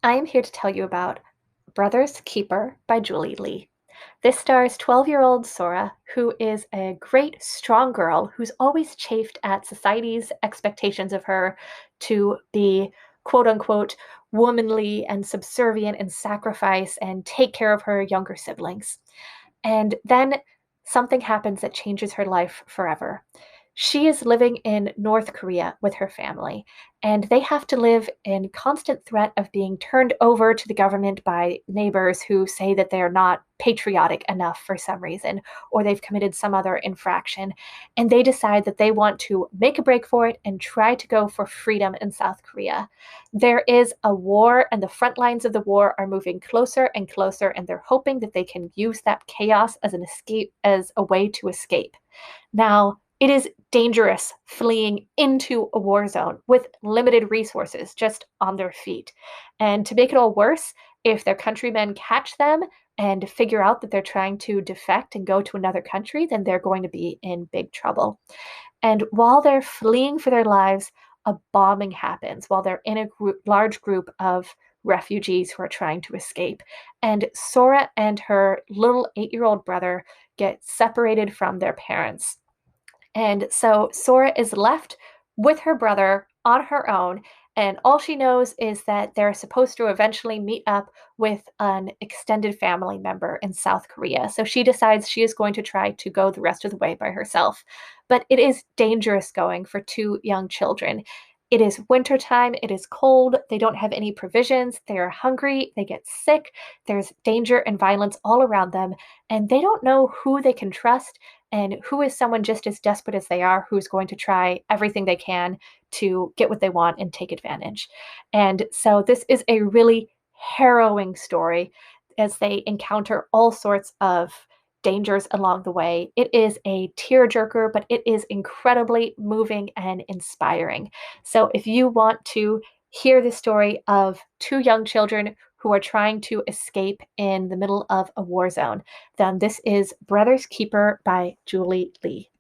I am here to tell you about Brother's Keeper by Julie Lee. This stars 12-year-old Sora, who is a great, strong girl who's always chafed at society's expectations of her to be quote unquote womanly and subservient and sacrifice and take care of her younger siblings. And then something happens that changes her life forever. She is living in North Korea with her family, and they have to live in constant threat of being turned over to the government by neighbors who say that they are not patriotic enough for some reason, or they've committed some other infraction. And they decide that they want to make a break for it and try to go for freedom in South Korea. There is a war, and the front lines of the war are moving closer and closer, and they're hoping that they can use that chaos as an escape, as a way to escape. Now, it is dangerous fleeing into a war zone with limited resources just on their feet. And to make it all worse, if their countrymen catch them and figure out that they're trying to defect and go to another country, then they're going to be in big trouble. And while they're fleeing for their lives, a bombing happens while they're in a large group of refugees who are trying to escape. And Sora and her little 8-year-old brother get separated from their parents. And so Sora is left with her brother on her own, and all she knows is that they're supposed to eventually meet up with an extended family member in South Korea. So she decides she is going to try to go the rest of the way by herself. But it is dangerous going for two young children. It is wintertime, it is cold, they don't have any provisions, they are hungry, they get sick, there's danger and violence all around them, and they don't know who they can trust and who is someone just as desperate as they are who's going to try everything they can to get what they want and take advantage. And so this is a really harrowing story as they encounter all sorts of dangers along the way. It is a tearjerker, but it is incredibly moving and inspiring. So if you want to hear the story of two young children who are trying to escape in the middle of a war zone, then this is Brother's Keeper by Julie Lee.